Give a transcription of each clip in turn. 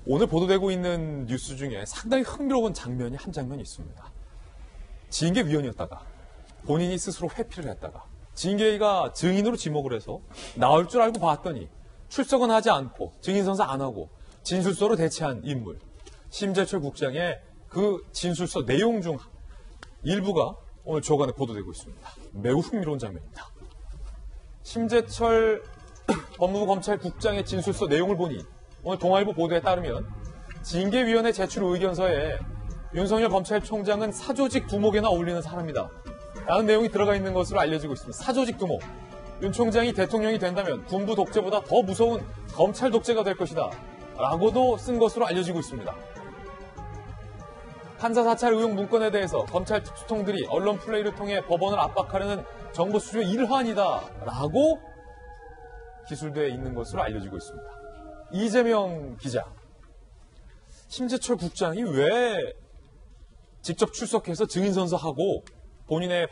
오늘 보도되고 있는 뉴스 중에 상당히 흥미로운 장면이 한 장면이 있습니다. 징계위원이었다가 본인이 스스로 회피를 했다가 징계위가 증인으로 지목을 해서 나올 줄 알고 봤더니 출석은 하지 않고 증인선서 안 하고 진술서로 대체한 인물. 심재철 국장의 그 진술서 내용 중 일부가 오늘 주간에 보도되고 있습니다. 매우 흥미로운 장면입니다. 심재철 법무부 검찰국장의 진술서 내용을 보니 오늘 동아일보 보도에 따르면 징계위원회 제출 의견서에 윤석열 검찰총장은 사조직 두목에나 어울리는 사람이다 라는 내용이 들어가 있는 것으로 알려지고 있습니다. 사조직 두목. 윤 총장이 대통령이 된다면 군부 독재보다 더 무서운 검찰 독재가 될 것이다 라고도 쓴 것으로 알려지고 있습니다. 판사 사찰 의혹 문건에 대해서 검찰 특수통들이 언론 플레이를 통해 법원을 압박하려는 정보 수주의 일환이다 라고 기술되어 있는 것으로 알려지고 있습니다. 이재명 기자, 심재철 국장이 왜 직접 출석해서 증인선서하고 본인의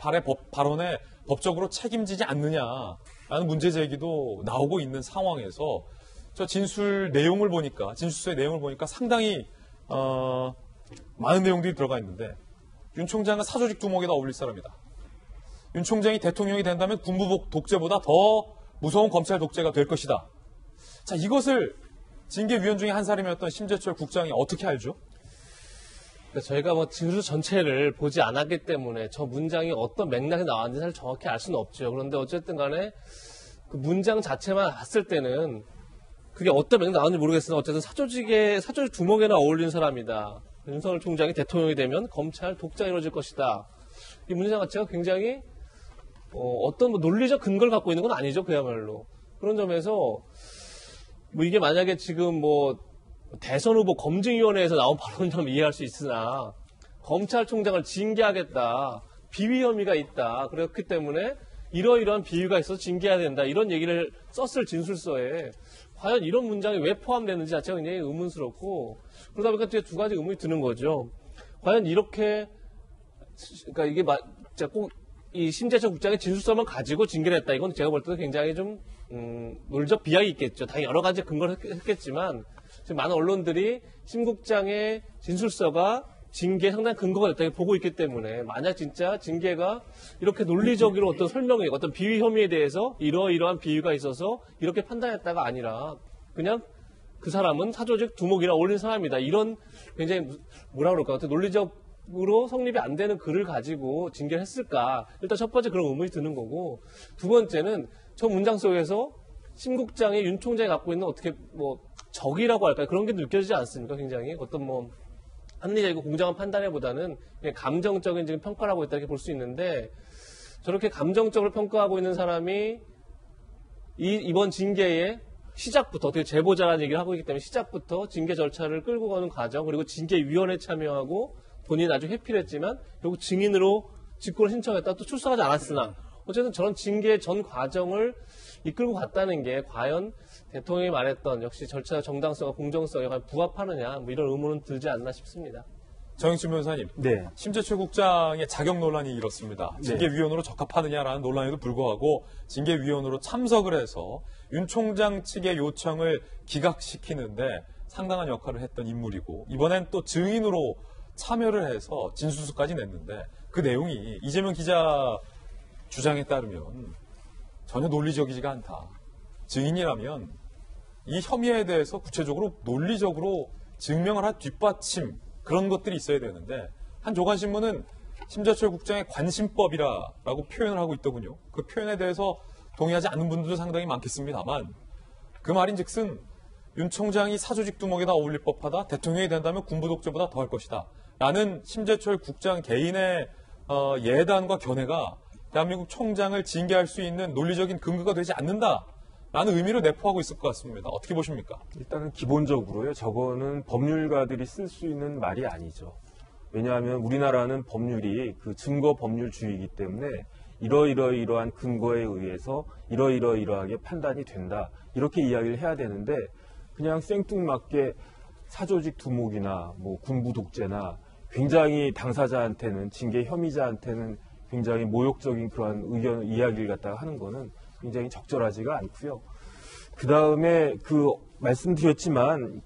발언에 법적으로 책임지지 않느냐라는 문제 제기도 나오고 있는 상황에서 저 진술 내용을 보니까, 진술서의 내용을 보니까 상당히 많은 내용들이 들어가 있는데 윤 총장은 사조직 두목에다 어울릴 사람이다. 윤 총장이 대통령이 된다면 군부 독재보다 더 무서운 검찰 독재가 될 것이다. 자, 이것을 징계위원 중에 한 사람이었던 심재철 국장이 어떻게 알죠? 저희가 뭐 진술 전체를 보지 않았기 때문에 저 문장이 어떤 맥락에 나왔는지 사실 정확히 알 수는 없죠. 그런데 어쨌든 간에 그 문장 자체만 봤을 때는 그게 어떤 맥락 나왔는지 모르겠으나 어쨌든 사조직 두목에나 어울리는 사람이다. 윤석열 총장이 대통령이 되면 검찰 독재가 이루어질 것이다. 이 문장 자체가 굉장히 어떤 뭐 논리적 근거를 갖고 있는 건 아니죠. 그야말로. 그런 점에서 뭐 이게 만약에 지금 뭐 대선 후보 검증위원회에서 나온 발언처럼 이해할 수 있으나 검찰총장을 징계하겠다. 비위 혐의가 있다. 그렇기 때문에 이러이러한 비위가 있어서 징계해야 된다. 이런 얘기를 썼을 진술서에 과연 이런 문장이 왜 포함되는지 자체가 굉장히 의문스럽고 그러다 보니까 뒤에 두 가지 의문이 드는 거죠. 과연 이렇게 그러니까 이게 꼭 이 심재철 국장의 진술서만 가지고 징계를 했다. 이건 제가 볼 때도 굉장히 좀 논리적 비약이 있겠죠. 당연히 여러 가지 근거를 했겠지만 지금 많은 언론들이 심 국장의 진술서가 징계에 상당히 근거가 됐다고 보고 있기 때문에 만약 진짜 징계가 이렇게 논리적으로 어떤 설명이 어떤 비위 혐의에 대해서 이러이러한 비위가 있어서 이렇게 판단했다가 아니라 그냥 그 사람은 사조직 두목이나 어울리는 사람이다. 이런 굉장히 뭐라 그럴까 어떤 논리적으로 성립이 안 되는 글을 가지고 징계를 했을까. 일단 첫 번째 그런 의문이 드는 거고 두 번째는 저 문장 속에서 심 국장이 윤 총장이 갖고 있는 어떻게 뭐 적이라고 할까요? 그런 게 느껴지지 않습니까? 굉장히 어떤 뭐 합리적이고 공정한 판단에보다는 그냥 감정적인 지금 평가를 하고 있다 이렇게 볼 수 있는데 저렇게 감정적으로 평가하고 있는 사람이 이번 징계의 시작부터 어떻게 제보자라는 얘기를 하고 있기 때문에 시작부터 징계 절차를 끌고 가는 과정 그리고 징계위원회에 참여하고 본인이 나중에 회피를 했지만 결국 증인으로 직권을 신청했다 또 출석하지 않았으나 어쨌든 저런 징계 전 과정을 이끌고 갔다는 게 과연 대통령이 말했던 역시 절차 정당성과 공정성에 부합하느냐 뭐 이런 의문은 들지 않나 싶습니다. 정영진 변호사님, 네. 심재철 국장의 자격 논란이 이렇습니다. 네. 징계위원으로 적합하느냐라는 논란에도 불구하고 징계위원으로 참석을 해서 윤 총장 측의 요청을 기각시키는데 상당한 역할을 했던 인물이고 이번엔 또 증인으로 참여를 해서 진술서까지 냈는데 그 내용이 이재명 기자 주장에 따르면 전혀 논리적이지가 않다. 증인이라면 이 혐의에 대해서 구체적으로 논리적으로 증명을 할 뒷받침 그런 것들이 있어야 되는데 한 조간신문은 심재철 국장의 관심법이라고 표현을 하고 있더군요. 그 표현에 대해서 동의하지 않는 분들도 상당히 많겠습니다만 그 말인즉슨 윤 총장이 사조직 두목에다 어울릴 법하다. 대통령이 된다면 군부 독재보다 더할 것이다. 라는 심재철 국장 개인의 예단과 견해가 대한민국 총장을 징계할 수 있는 논리적인 근거가 되지 않는다. 라는 의미로 내포하고 있을 것 같습니다. 어떻게 보십니까? 일단은 기본적으로요. 저거는 법률가들이 쓸 수 있는 말이 아니죠. 왜냐하면 우리나라는 법률이 그 증거 법률주의이기 때문에 이러이러이러한 근거에 의해서 이러이러이러하게 판단이 된다. 이렇게 이야기를 해야 되는데 그냥 생뚱맞게 사조직 두목이나 뭐 군부 독재나 굉장히 당사자한테는 징계 혐의자한테는 굉장히 모욕적인 그러한 이야기를 갖다가 하는 거는 굉장히 적절하지가 않고요. 그 다음에 그 말씀드렸지만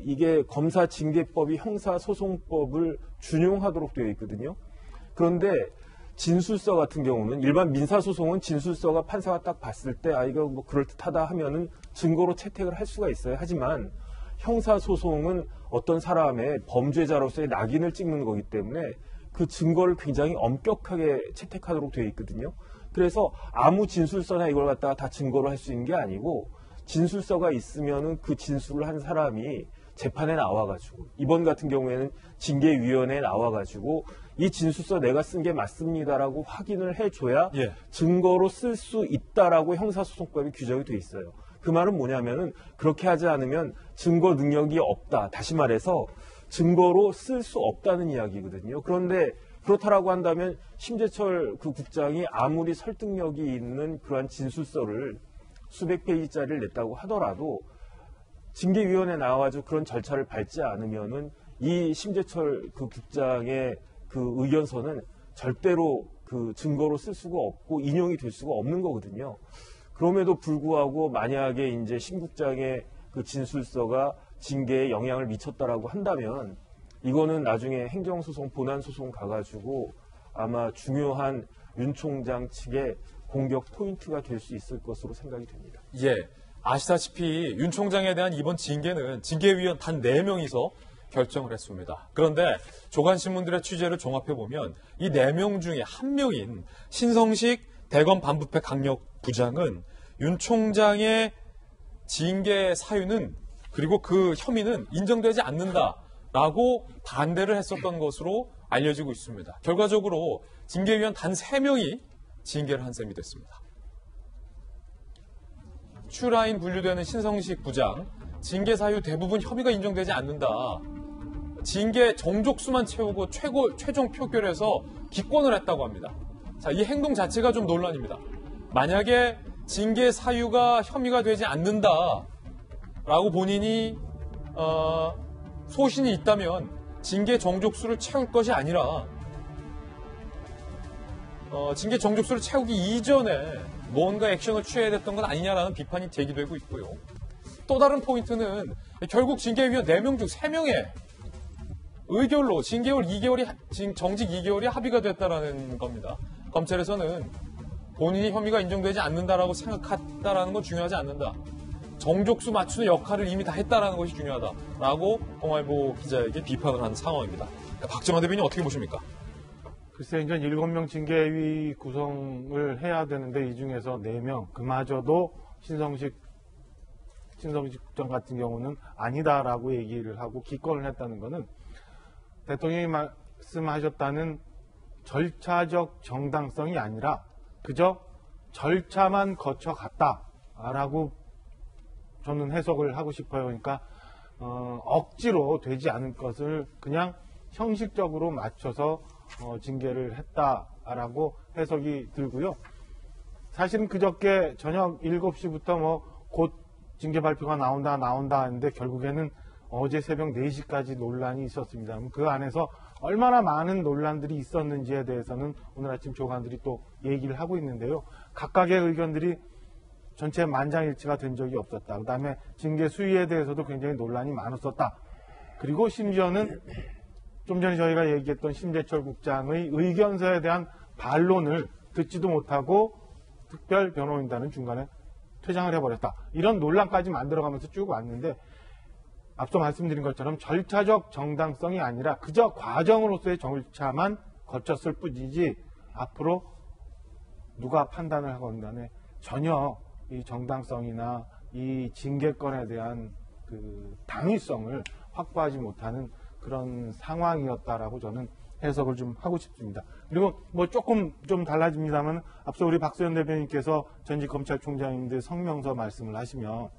이게 검사징계법이 형사소송법을 준용하도록 되어 있거든요. 그런데 진술서 같은 경우는 일반 민사소송은 진술서가 판사가 딱 봤을 때 이거 뭐 그럴듯하다 하면은 증거로 채택을 할 수가 있어요. 하지만 형사소송은 어떤 사람의 범죄자로서의 낙인을 찍는 거기 때문에 그 증거를 굉장히 엄격하게 채택하도록 되어 있거든요. 그래서 아무 진술서나 이걸 갖다가 다 증거로 할 수 있는 게 아니고 진술서가 있으면은 그 진술을 한 사람이 재판에 나와가지고 이번 같은 경우에는 징계위원회에 나와가지고 이 진술서 내가 쓴 게 맞습니다라고 확인을 해줘야 예. 증거로 쓸 수 있다라고 형사소송법이 규정이 돼 있어요. 그 말은 뭐냐면은 그렇게 하지 않으면 증거 능력이 없다. 다시 말해서 증거로 쓸 수 없다는 이야기거든요. 그런데 그렇다라고 한다면 심재철 국장이 아무리 설득력이 있는 그러한 진술서를 수백 페이지짜리를 냈다고 하더라도 징계위원회에 나와가지고 그런 절차를 밟지 않으면은 이 심재철 국장의 의견서는 절대로 증거로 쓸 수가 없고 인용이 될 수가 없는 거거든요. 그럼에도 불구하고 만약에 이제 심 국장의 진술서가 징계에 영향을 미쳤다라고 한다면 이거는 나중에 행정소송, 본안소송 가가지고 아마 중요한 윤 총장 측의 공격 포인트가 될 수 있을 것으로 생각이 됩니다. 예. 아시다시피 윤 총장에 대한 이번 징계는 징계위원 단 4명이서 결정을 했습니다. 그런데 조간신문들의 취재를 종합해보면 이 4명 중에 한 명인 신성식 대검 반부패 강력부장은 윤 총장의 징계 사유는 그리고 그 혐의는 인정되지 않는다라고 반대를 했었던 것으로 알려지고 있습니다. 결과적으로 징계위원 단 3명이 징계를 한 셈이 됐습니다. 추라인 분류되는 신성식 부장, 징계 사유 대부분 혐의가 인정되지 않는다. 징계 정족수만 채우고 최종 표결에서 기권을 했다고 합니다. 자, 이 행동 자체가 좀 논란입니다. 만약에 징계 사유가 혐의가 되지 않는다라고 본인이 소신이 있다면 징계 정족수를 채울 것이 아니라 징계 정족수를 채우기 이전에 뭔가 액션을 취해야 됐던 건 아니냐라는 비판이 제기되고 있고요. 또 다른 포인트는 결국 징계위원 4명 중 3명의 의결로 정직 2개월이 합의가 됐다라는 겁니다. 검찰에서는 본인이 혐의가 인정되지 않는다라고 생각했다라는 건 중요하지 않는다. 정족수 맞추는 역할을 이미 다 했다라는 것이 중요하다라고 동아일보 기자에게 비판을 한 상황입니다. 박정환 대변인 어떻게 보십니까? 글쎄, 이제 7명 징계위 구성을 해야 되는데 이 중에서 4명, 그마저도 신성식 국장 같은 경우는 아니다라고 얘기를 하고 기권을 했다는 것은 대통령이 말씀하셨다는 절차적 정당성이 아니라 그저 절차만 거쳐갔다라고 저는 해석을 하고 싶어요. 그러니까 억지로 되지 않은 것을 그냥 형식적으로 맞춰서 징계를 했다라고 해석이 들고요. 사실은 그저께 저녁 7시부터 곧 징계 발표가 나온다 하는데 결국에는 어제 새벽 4시까지 논란이 있었습니다. 그 안에서 얼마나 많은 논란들이 있었는지에 대해서는 오늘 아침 조간들이 또 얘기를 하고 있는데요. 각각의 의견들이 전체 만장일치가 된 적이 없었다. 그 다음에 징계 수위에 대해서도 굉장히 논란이 많았었다. 그리고 심지어는 좀 전에 저희가 얘기했던 심재철 국장의 의견서에 대한 반론을 듣지도 못하고 특별 변호인단은 중간에 퇴장을 해버렸다. 이런 논란까지 만들어가면서 쭉 왔는데 앞서 말씀드린 것처럼 절차적 정당성이 아니라 그저 과정으로서의 절차만 거쳤을 뿐이지 앞으로 누가 판단을 하건 간에 전혀 이 정당성이나 이 징계권에 대한 그 당위성을 확보하지 못하는 그런 상황이었다라고 저는 해석을 좀 하고 싶습니다. 그리고 조금 좀 달라집니다만 앞서 우리 박수현 대변인께서 전직 검찰총장님들 성명서 말씀을 하시며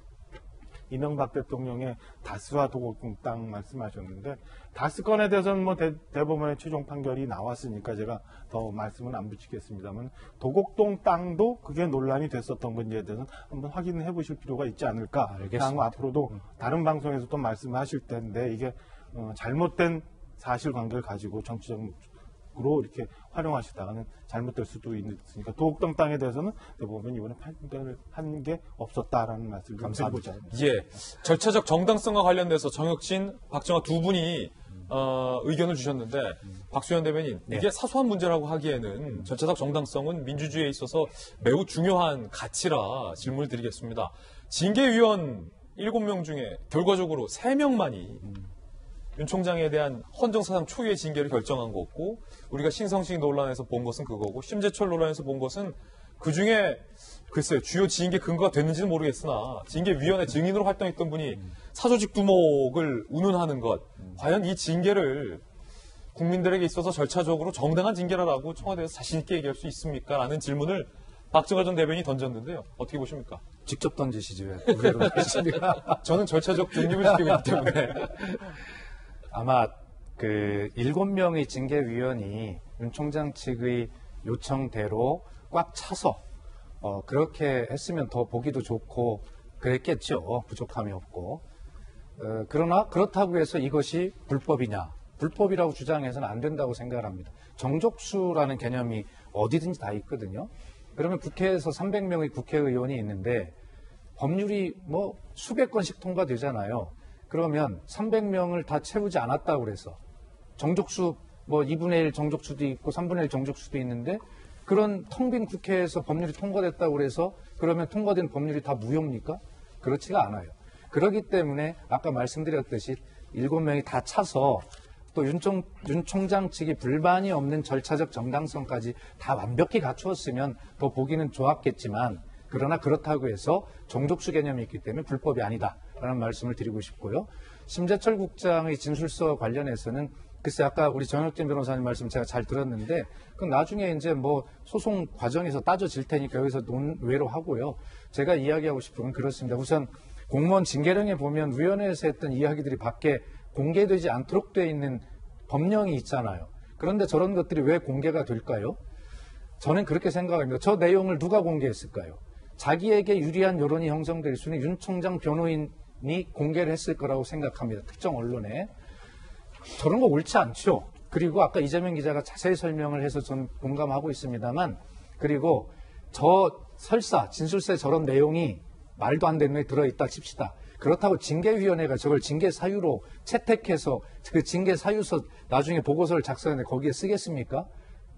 이명박 대통령의 다스와 도곡동 땅 말씀하셨는데 다스 건에 대해서는 대법원의 최종 판결이 나왔으니까 제가 더 말씀은 안 붙이겠습니다만 도곡동 땅도 그게 논란이 됐었던 건지에 대해서는 한번 확인을 해보실 필요가 있지 않을까. 향후 앞으로도 다른 방송에서 또 말씀하실 텐데 이게 잘못된 사실관계를 가지고 정치적 방식으로 이렇게 활용하시다가는 잘못될 수도 있으니까 도곡동 땅에 대해서는 대법원이 이번에 판단을 한 게 없었다라는 말씀을 드리고자 합니다. 예, 절차적 정당성과 관련돼서 정혁진, 박정화 두 분이 의견을 주셨는데 박수현 대변인, 이게 사소한 문제라고 하기에는 절차적 정당성은 민주주의에 있어서 매우 중요한 가치라 질문을 드리겠습니다. 징계위원 7명 중에 결과적으로 3명만이 윤 총장에 대한 헌정사상 초유의 징계를 결정한 거고, 우리가 신성식 논란에서 본 것은 그거고, 심재철 논란에서 본 것은 그중에 글쎄요, 주요 징계 근거가 됐는지는 모르겠으나 징계위원회 증인으로 활동했던 분이 사조직 두목을 운운하는 것, 과연 이 징계를 국민들에게 있어서 절차적으로 정당한 징계라고 청와대에서 자신 있게 얘기할 수 있습니까? 라는 질문을 박정화 전 대변인이 던졌는데요. 어떻게 보십니까? 직접 던지시지 왜 의외로 하십니까? 저는 절차적 중립을 지키고 있기 때문에. 아마 그 7명의 징계위원이 윤 총장 측의 요청대로 꽉 차서 그렇게 했으면 더 보기도 좋고 그랬겠죠. 부족함이 없고. 그러나 그렇다고 해서 이것이 불법이냐? 불법이라고 주장해서는 안 된다고 생각을 합니다. 정족수라는 개념이 어디든지 다 있거든요. 그러면 국회에서 300명의 국회의원이 있는데 법률이 뭐 수백 건씩 통과되잖아요. 그러면 300명을 다 채우지 않았다고 그래서 정족수 뭐 2분의 1 정족수도 있고 3분의 1 정족수도 있는데 그런 텅 빈 국회에서 법률이 통과됐다고 그래서 그러면 통과된 법률이 다 무효입니까? 그렇지가 않아요. 그렇기 때문에 아까 말씀드렸듯이 7명이 다 차서 또 윤 총장 측이 불만이 없는 절차적 정당성까지 다 완벽히 갖추었으면 더 보기는 좋았겠지만 그러나 그렇다고 해서 정족수 개념이 있기 때문에 불법이 아니다라는 말씀을 드리고 싶고요. 심재철 국장의 진술서 관련해서는 글쎄 아까 우리 정혁진 변호사님 말씀 제가 잘 들었는데 그건 나중에 이제 뭐 소송 과정에서 따져질 테니까 여기서 논외로 하고요. 제가 이야기하고 싶은 건 그렇습니다. 우선 공무원 징계령에 보면 위원회에서 했던 이야기들이 밖에 공개되지 않도록 돼 있는 법령이 있잖아요. 그런데 저런 것들이 왜 공개가 될까요? 저는 그렇게 생각합니다. 저 내용을 누가 공개했을까요? 자기에게 유리한 여론이 형성될 수 있는 윤 총장 변호인이 공개를 했을 거라고 생각합니다. 특정 언론에. 저런 거 옳지 않죠. 그리고 아까 이재명 기자가 자세히 설명을 해서 저는 공감하고 있습니다만 그리고 저 설사 진술서에 저런 내용이 말도 안 되는 게 들어있다 칩시다. 그렇다고 징계위원회가 저걸 징계 사유로 채택해서 그 징계 사유서 나중에 보고서를 작성해서 거기에 쓰겠습니까?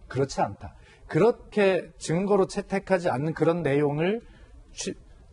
그렇지 않다. 그렇게 증거로 채택하지 않는 그런 내용을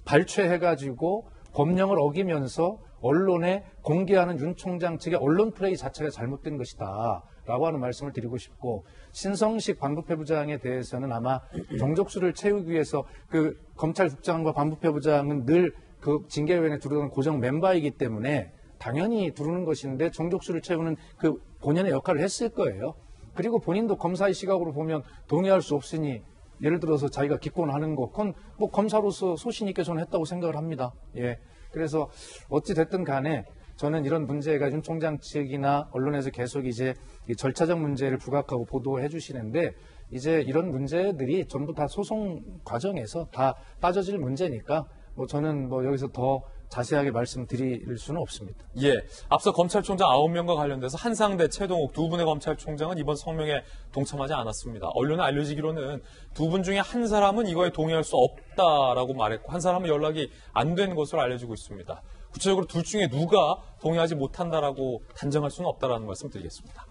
발췌해가지고 법령을 어기면서 언론에 공개하는 윤 총장 측의 언론 플레이 자체가 잘못된 것이다 라고 하는 말씀을 드리고 싶고 신성식 반부패부장에 대해서는 아마 정족수를 채우기 위해서 그 검찰국장과 반부패부장은 늘 그 징계위원회에 두르는 고정 멤버이기 때문에 당연히 두르는 것인데 정족수를 채우는 그 본연의 역할을 했을 거예요. 그리고 본인도 검사의 시각으로 보면 동의할 수 없으니 예를 들어서 자기가 기권하는 거 그건 뭐 검사로서 소신 있게 저는 했다고 생각을 합니다. 예. 그래서 어찌 됐든 간에 저는 이런 문제가 윤 총장 측이나 언론에서 계속 이제 이 절차적 문제를 부각하고 보도해 주시는데 이제 이런 문제들이 전부 다 소송 과정에서 다 따져질 문제니까 뭐 저는 뭐 여기서 더 자세하게 말씀드릴 수는 없습니다. 예, 앞서 검찰총장 9명과 관련돼서 한상대, 최동욱 두 분의 검찰총장은 이번 성명에 동참하지 않았습니다. 언론에 알려지기로는 두 분 중에 한 사람은 이거에 동의할 수 없다라고 말했고 한 사람은 연락이 안 된 것으로 알려지고 있습니다. 구체적으로 둘 중에 누가 동의하지 못한다라고 단정할 수는 없다라는 말씀 드리겠습니다.